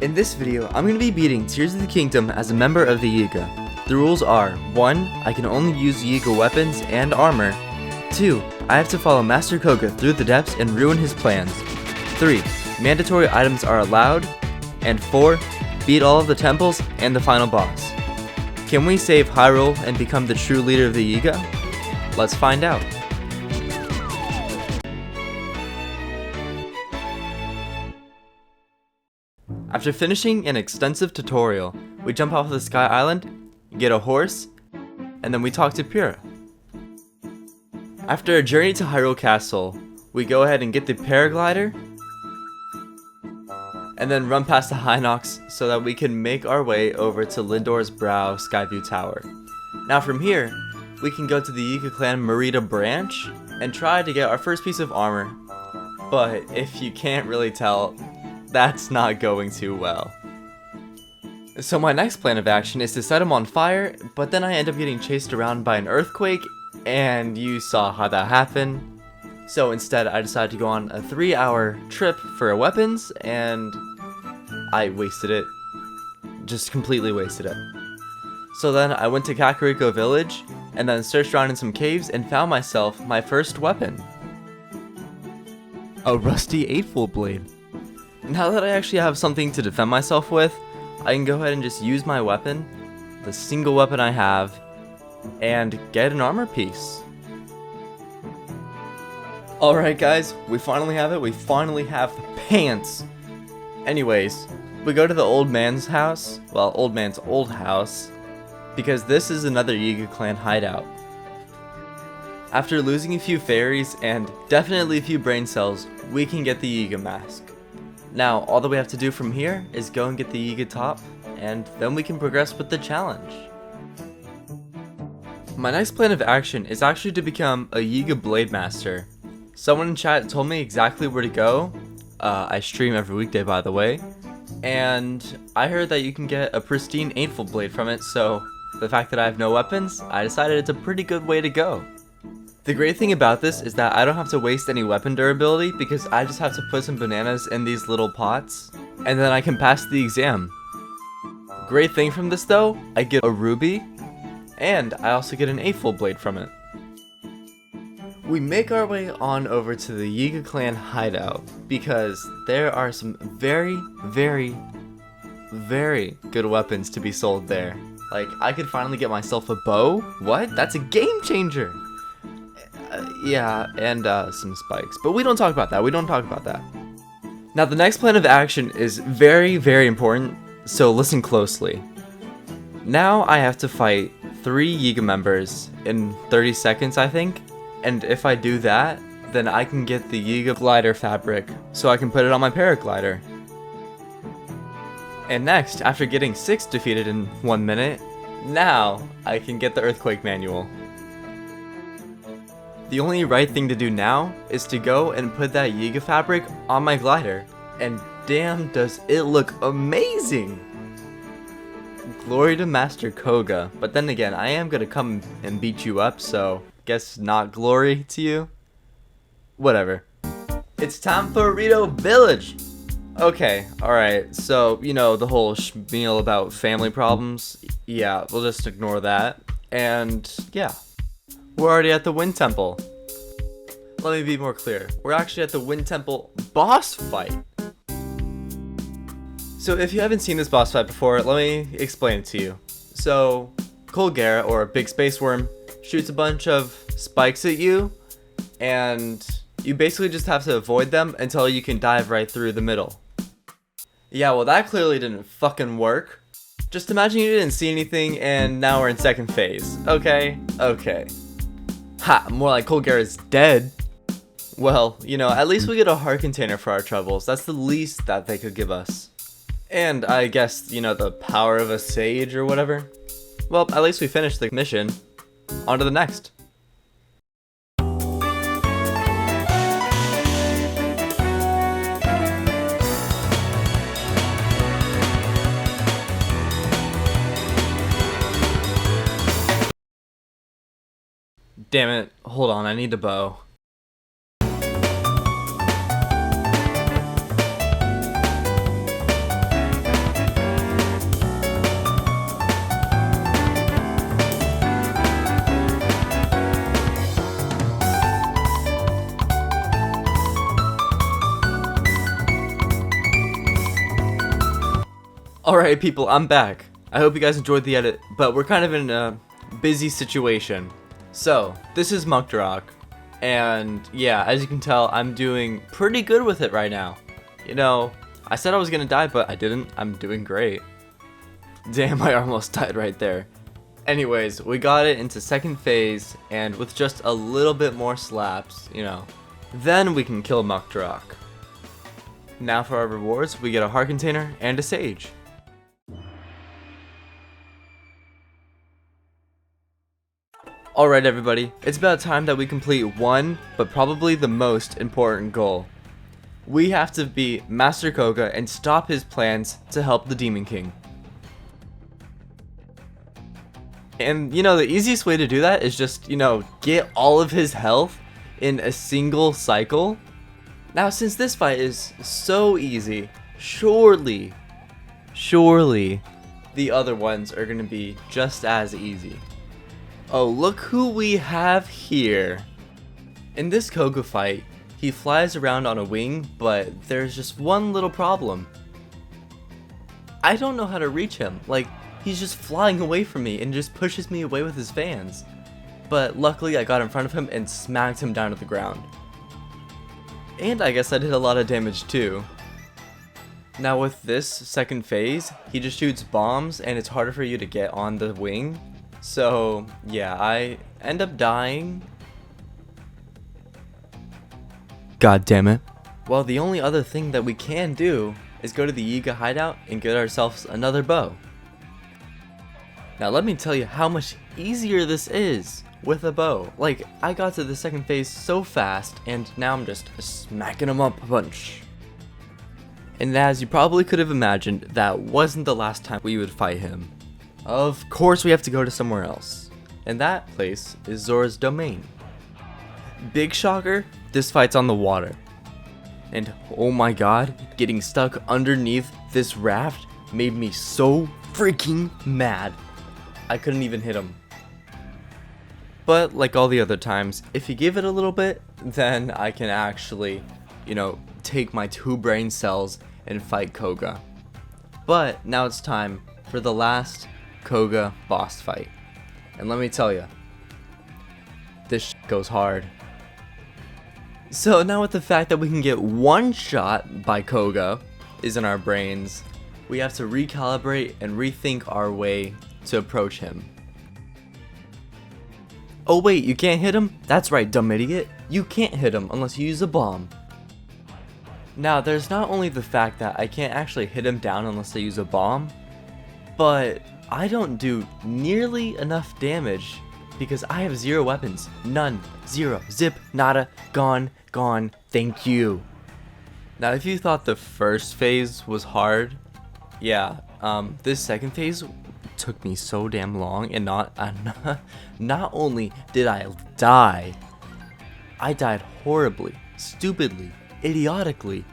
In this video, I'm going to be beating Tears of the Kingdom as a member of the Yiga. The rules are: 1. I can only use Yiga weapons and armor. 2. I have to follow Master Kohga through the depths and ruin his plans. 3. Mandatory items are allowed. And 4. Beat all of the temples and the final boss. Can we save Hyrule and become the true leader of the Yiga? Let's find out. After finishing an extensive tutorial, we jump off the Sky Island, get a horse, and then we talk to Pyrrha. After a journey to Hyrule Castle, we go ahead and get the paraglider, and then run past the Hinox so that we can make our way over to Lindor's Brow Skyview Tower. Now from here, we can go to the Yiga Clan Merida branch and try to get our first piece of armor, but if you can't really tell, that's not going too well. So my next plan of action is to set him on fire, but then I end up getting chased around by an earthquake, and you saw how that happened. So instead I decided to go on a 3-hour trip for weapons, and I wasted it. Just completely wasted it. So then I went to Kakariko Village, and then searched around in some caves and found myself my first weapon. A rusty 8-foot blade. Now that I actually have something to defend myself with, I can go ahead and just use my weapon, the single weapon I have, and get an armor piece. Alright guys, we finally have it. We finally have the pants. Anyways, we go to the old man's house, well, old man's old house, because this is another Yiga clan hideout. After losing a few fairies and definitely a few brain cells, we can get the Yiga mask. Now, all that we have to do from here is go and get the Yiga top, and then we can progress with the challenge. My next plan of action is actually to become a Yiga Blademaster. Someone in chat told me exactly where to go. I stream every weekday, by the way, and I heard that you can get a pristine 8-foot blade from it, so the fact that I have no weapons, I decided it's a pretty good way to go. The great thing about this is that I don't have to waste any weapon durability because I just have to put some bananas in these little pots and then I can pass the exam. Great thing from this though, I get a ruby and I also get an 8-foot blade from it. We make our way on over to the Yiga clan hideout because there are some very good weapons to be sold there. Like, I could finally get myself a bow. What? That's a game changer! Yeah, and some spikes. But we don't talk about that. Now the next plan of action is very important, so listen closely. Now I have to fight 3 Yiga members in 30 seconds, I think. And if I do that, then I can get the Yiga glider fabric, so I can put it on my paraglider. And next, after getting 6 defeated in 1 minute, now I can get the earthquake manual. The only right thing to do now is to go and put that Yiga fabric on my glider, and damn does it look amazing! Glory to Master Kohga, but then again, I am gonna come and beat you up, so guess not glory to you? Whatever. It's time for Rito Village! Okay, alright, so, you know, the whole spiel about family problems, yeah, we'll just ignore that, and yeah. We're already at the Wind Temple. Let me be more clear. We're actually at the Wind Temple boss fight. So if you haven't seen this boss fight before, let me explain it to you. So, Colgera, or Big Space Worm, shoots a bunch of spikes at you, and you basically just have to avoid them until you can dive right through the middle. Yeah, well that clearly didn't fucking work. Just imagine you didn't see anything and now we're in second phase. Okay. Ha, more like Colgera's dead. Well, you know, at least we get a heart container for our troubles. That's the least that they could give us. And I guess, you know, the power of a sage or whatever. Well, at least we finished the mission. On to the next. Damn it, hold on, I need a bow. Alright people, I'm back. I hope you guys enjoyed the edit, but we're kind of in a busy situation. So, this is Mukdrak, and yeah, as you can tell, I'm doing pretty good with it right now. You know, I said I was gonna die, but I didn't. I'm doing great. Damn, I almost died right there. Anyways, we got it into second phase, and with just a little bit more slaps, you know, then we can kill Mukdrak. Now for our rewards, we get a heart container and a sage. Alright everybody, it's about time that we complete one, but probably the most important goal. We have to beat Master Kohga and stop his plans to help the Demon King. And you know, the easiest way to do that is just, you know, get all of his health in a single cycle. Now since this fight is so easy, surely the other ones are going to be just as easy. Oh, look who we have here. In this Kohga fight, he flies around on a wing, but there's just one little problem. I don't know how to reach him. Like, he's just flying away from me and just pushes me away with his fans. But luckily I got in front of him and smacked him down to the ground. And I guess I did a lot of damage too. Now with this second phase, he just shoots bombs and it's harder for you to get on the wing. So yeah, I end up dying. God damn it. Well, the only other thing that we can do is go to the Yiga hideout and get ourselves another bow. Now let me tell you how much easier this is with a bow. Like, I got to the second phase so fast and now I'm just smacking them up a bunch. And as you probably could have imagined, that wasn't the last time we would fight him. Of course we have to go to somewhere else, and that place is Zora's domain. Big shocker, this fight's on the water. And oh my god, getting stuck underneath this raft made me so freaking mad. I couldn't even hit him. But like all the other times, if you give it a little bit, then I can actually, you know, take my 2 brain cells and fight Kohga. But now it's time for the last Kohga boss fight. And let me tell you, this goes hard. So now with the fact that we can get one shot by Kohga is in our brains, we have to recalibrate and rethink our way to approach him. Oh wait, you can't hit him? That's right, dumb idiot. You can't hit him unless you use a bomb. Now there's not only the fact that I can't actually hit him down unless I use a bomb, but I don't do nearly enough damage because I have 0 weapons. None. 0. Zip. Nada. Gone. Gone. Thank you. Now if you thought the first phase was hard, yeah, this second phase took me so damn long, and not only did I die, I died horribly, stupidly, idiotically.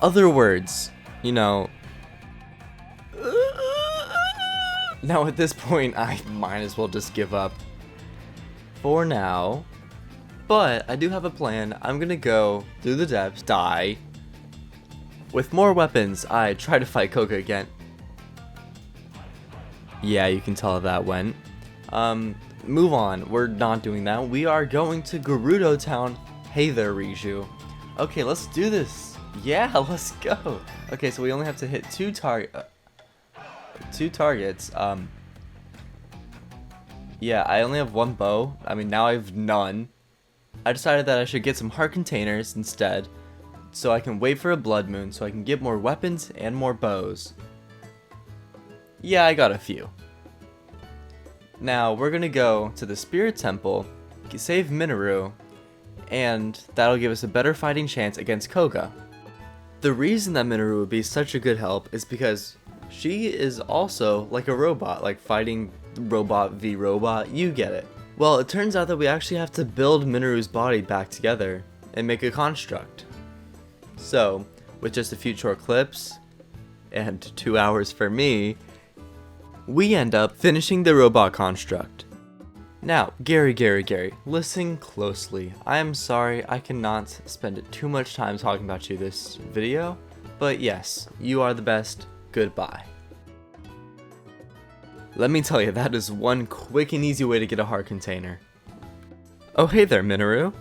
Other words, you know. Now at this point, I might as well just give up for now. But I do have a plan. I'm gonna go through the depths, die. With more weapons, I try to fight Kohga again. Yeah, you can tell how that went. Move on. We're not doing that. We are going to Gerudo Town. Hey there, Riju. Okay, let's do this. Yeah, let's go. Okay, so we only have to hit 2 targets. Yeah, I only have 1 bow. I mean, now I have none. I decided that I should get some heart containers instead, so I can wait for a blood moon so I can get more weapons and more bows. Yeah, I got a few. Now we're gonna go to the Spirit Temple, save Minoru, and that'll give us a better fighting chance against Kohga. The reason that Minoru would be such a good help is because she is also like a robot, like fighting robot v robot, you get it. Well, it turns out that we actually have to build Minoru's body back together and make a construct. So, with just a few short clips, and 2 hours for me, we end up finishing the robot construct. Now, Gary, listen closely. I am sorry I cannot spend too much time talking about you this video, but yes, you are the best, goodbye. Let me tell you, that is one quick and easy way to get a heart container. Oh hey there, Minoru.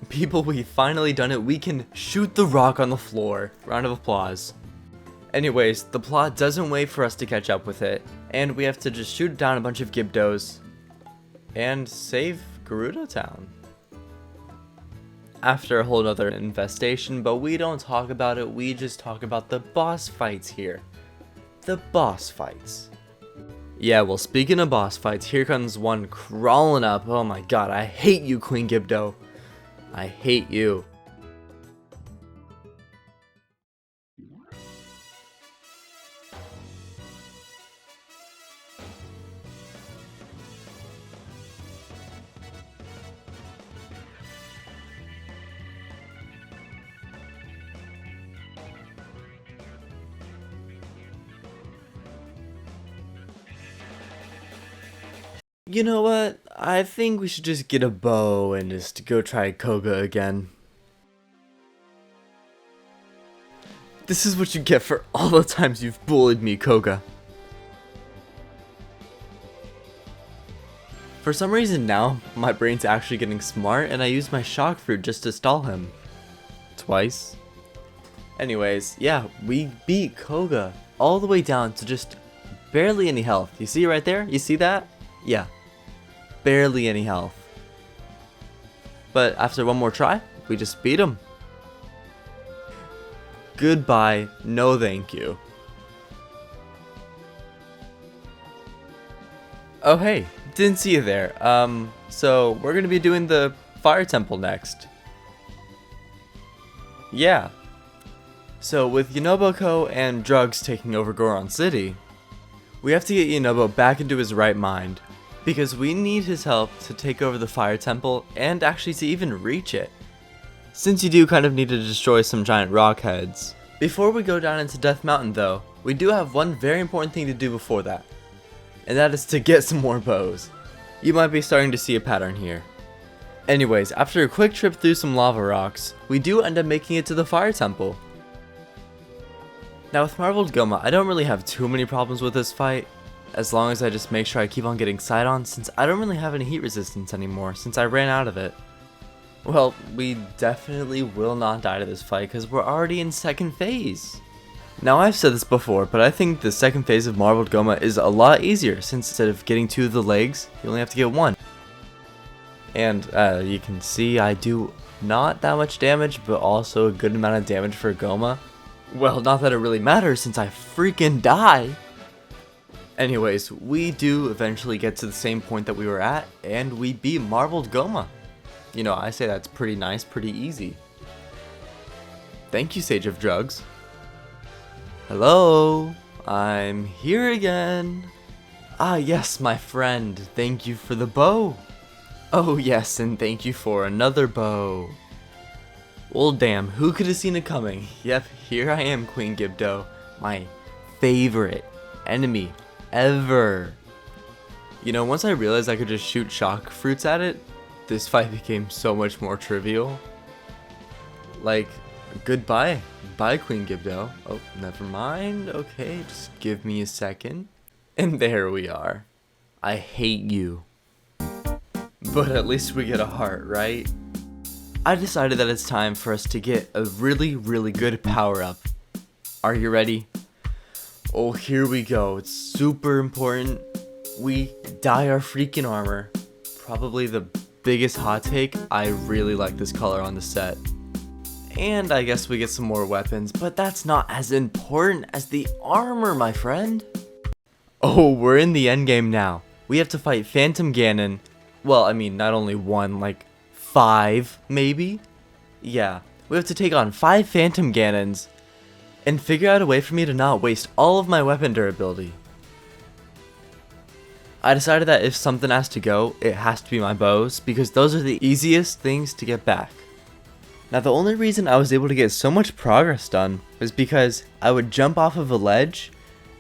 People, we finally done it. We can shoot the rock on the floor. Round of applause. Anyways, the plot doesn't wait for us to catch up with it, and we have to just shoot down a bunch of Gibdos and save Gerudo Town. After a whole other infestation, but we don't talk about it, we just talk about the boss fights here. The boss fights. Yeah, well, speaking of boss fights, here comes one crawling up. Oh my god, I hate you, Queen Gibdo. I hate you. You know what? I think we should just get a bow and just go try Kohga again. This is what you get for all the times you've bullied me, Kohga. For some reason now, my brain's actually getting smart and I use my shock fruit just to stall him. Twice. Anyways, yeah, we beat Kohga all the way down to just barely any health. You see right there? You see that? Yeah. Barely any health. But after one more try, we just beat him. Goodbye, no thank you. Oh hey, didn't see you there. So we're gonna be doing the fire temple next. Yeah. So with Yonoboko and drugs taking over Goron City, we have to get Yonobo back into his right mind. Because we need his help to take over the fire temple and actually to even reach it. Since you do kind of need to destroy some giant rock heads. Before we go down into Death Mountain though, we do have one very important thing to do before that. And that is to get some more bows. You might be starting to see a pattern here. Anyways, after a quick trip through some lava rocks, we do end up making it to the fire temple. Now with Marbled Goma, I don't really have too many problems with this fight. As long as I just make sure I keep on getting sight on, since I don't really have any heat resistance anymore, since I ran out of it. Well, we definitely will not die to this fight, because we're already in second phase. Now I've said this before, but I think the second phase of Marbled Goma is a lot easier, since instead of getting 2 of the legs, you only have to get 1. And you can see I do not that much damage, but also a good amount of damage for Goma. Well, not that it really matters, since I freaking die. Anyways, we do eventually get to the same point that we were at, and we beat Marbled Goma. You know, I say that's pretty nice, pretty easy. Thank you, Sage of Drugs. Hello, I'm here again. Ah yes, my friend, thank you for the bow. Oh yes, and thank you for another bow. Well damn, who could have seen it coming? Yep, here I am, Queen Gibdo, my favorite enemy ever. You know, once I realized I could just shoot shock fruits at it, this fight became so much more trivial. Like, goodbye. Bye, Queen Gibdo. Oh, never mind. Okay, just give me a second. And there we are. I hate you. But at least we get a heart, right? I decided that it's time for us to get a really, really good power-up. Are you ready? Oh, here we go. It's super important. We dye our freaking armor. Probably the biggest hot take. I really like this color on the set. And I guess we get some more weapons, but that's not as important as the armor, my friend. Oh, we're in the endgame now. We have to fight Phantom Ganon. Well, I mean, not only one, like 5, maybe? Yeah, we have to take on 5 Phantom Ganons and figure out a way for me to not waste all of my weapon durability. I decided that if something has to go, it has to be my bows, because those are the easiest things to get back. Now the only reason I was able to get so much progress done was because I would jump off of a ledge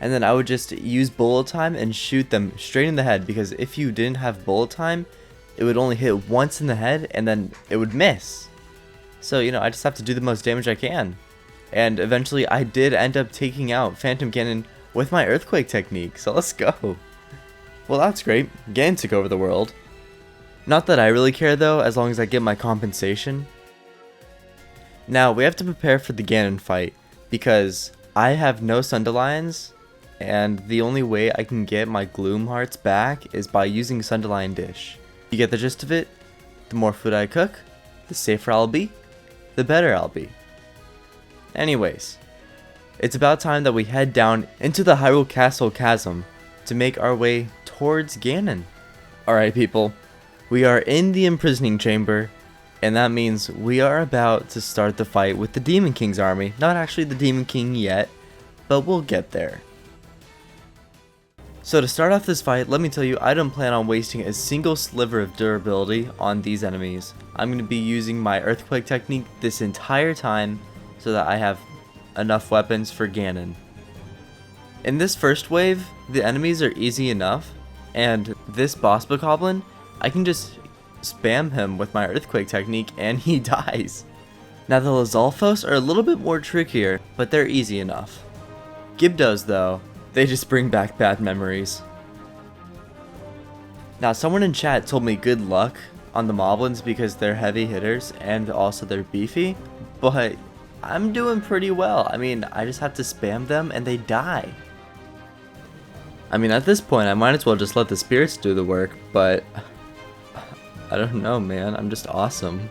and then I would just use bullet time and shoot them straight in the head, because if you didn't have bullet time, it would only hit once in the head and then it would miss. So, you know, I just have to do the most damage I can. And eventually I did end up taking out Phantom Ganon with my earthquake technique, so let's go. Well, that's great. Ganon took over the world. Not that I really care though, as long as I get my compensation. Now, we have to prepare for the Ganon fight, because I have no Sunderlions, and the only way I can get my Gloom Hearts back is by using Sunderlion Dish. You get the gist of it? The more food I cook, the safer I'll be, the better I'll be. Anyways, it's about time that we head down into the Hyrule Castle Chasm to make our way towards Ganon. Alright people, we are in the imprisoning chamber, and that means we are about to start the fight with the Demon King's army. Not actually the Demon King yet, but we'll get there. So to start off this fight, let me tell you, I don't plan on wasting a single sliver of durability on these enemies. I'm going to be using my earthquake technique this entire time so that I have enough weapons for Ganon. In this first wave, the enemies are easy enough, and this boss bokoblin, I can just spam him with my earthquake technique and he dies. Now the Lizalfos are a little bit more trickier, but they're easy enough. Gibdos though, they just bring back bad memories. Now someone in chat told me good luck on the moblins because they're heavy hitters and also they're beefy, but I'm doing pretty well. I mean, I just have to spam them and they die. I mean, at this point I might as well just let the spirits do the work, but I don't know, man. I'm just awesome.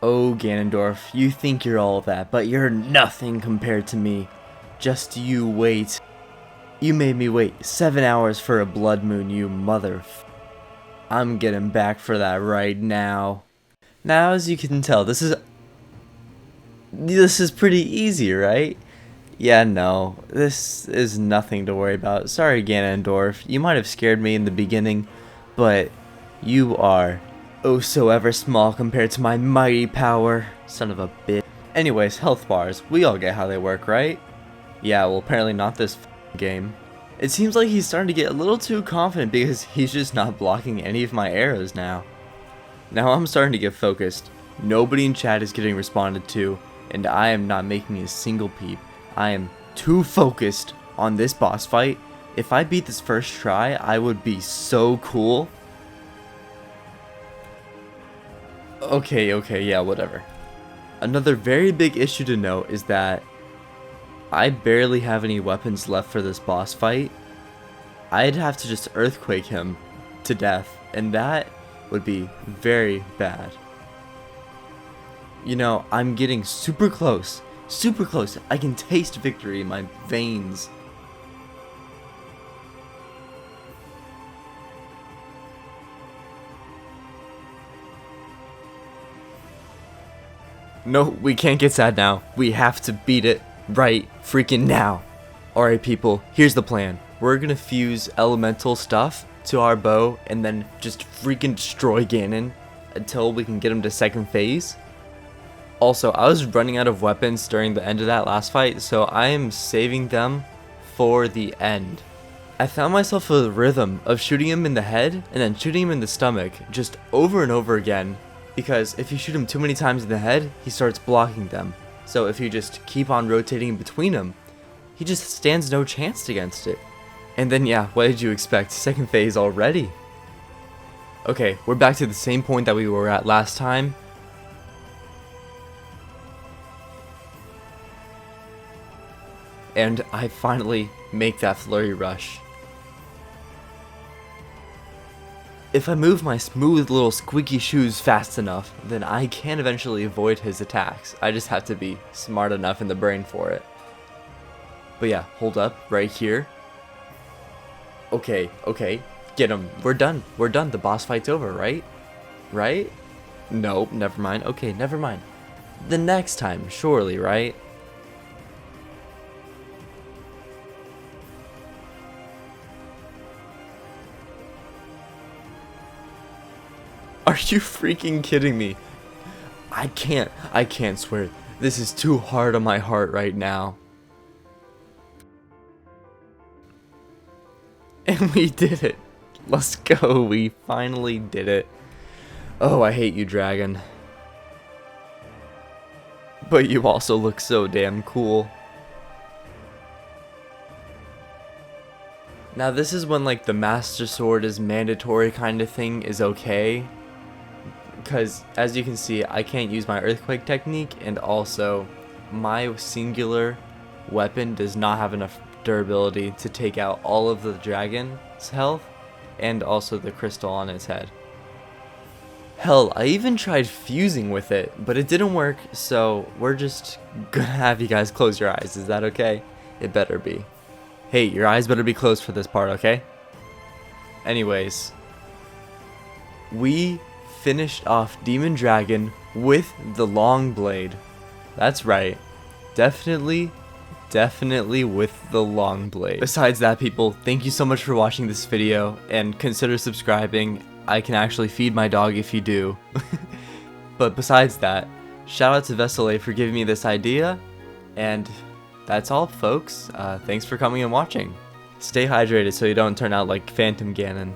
Oh, Ganondorf, you think you're all that, but you're nothing compared to me. Just you wait. You made me wait 7 hours for a blood moon, you I'm getting back for that right now. Now, as you can tell, this is pretty easy, right? Yeah, no, this is nothing to worry about. Sorry, Ganondorf. You might have scared me in the beginning, but you are oh so ever small compared to my mighty power. Son of a bitch. Anyways, health bars. We all get how they work, right? Yeah, well, apparently not this game. It seems like he's starting to get a little too confident because he's just not blocking any of my arrows now. Now I'm starting to get focused. Nobody in chat is getting responded to, and I am not making a single peep. I am too focused on this boss fight. If I beat this first try, I would be so cool. Okay, yeah, whatever. Another very big issue to note is that I barely have any weapons left for this boss fight. I'd have to just earthquake him to death, and that would be very bad. You know, I'm getting super close. Super close. I can taste victory in my veins. No, we can't get sad now. We have to beat it right freaking now. Alright people, here's the plan. We're gonna fuse elemental stuff to our bow and then just freaking destroy Ganon until we can get him to second phase. Also, I was running out of weapons during the end of that last fight, so I am saving them for the end. I found myself a rhythm of shooting him in the head and then shooting him in the stomach just over and over again, because if you shoot him too many times in the head, he starts blocking them. So if you just keep on rotating between them, he just stands no chance against it. And then yeah, what did you expect? Second phase already? Okay, we're back to the same point that we were at last time. And I finally make that flurry rush. If I move my smooth little squeaky shoes fast enough, then I can eventually avoid his attacks. I just have to be smart enough in the brain for it. But yeah, hold up, right here. Okay, get him. We're done. The boss fight's over, right? Right? Nope, never mind. Okay, never mind. The next time, surely, right? Are you freaking kidding me? I can't swear. This is too hard on my heart right now. And we did it. Let's go. We finally did it. Oh, I hate you, dragon. But you also look so damn cool. Now this is when like the Master Sword is mandatory kind of thing is okay. Because as you can see, I can't use my Earthquake technique, and also my singular weapon does not have enough durability to take out all of the dragon's health and also the crystal on its head. Hell, I even tried fusing with it, but it didn't work, so we're just gonna have you guys close your eyes. Is that okay? It better be. Hey, your eyes better be closed for this part, okay? Anyways, we finished off Demon Dragon with the long blade. That's right. Definitely with the long blade. Besides that, people, thank you so much for watching this video, and consider subscribing. I can actually feed my dog if you do. But besides that, shout out to Vesile for giving me this idea, and that's all, folks. Thanks for coming and watching. Stay hydrated so you don't turn out like Phantom Ganon.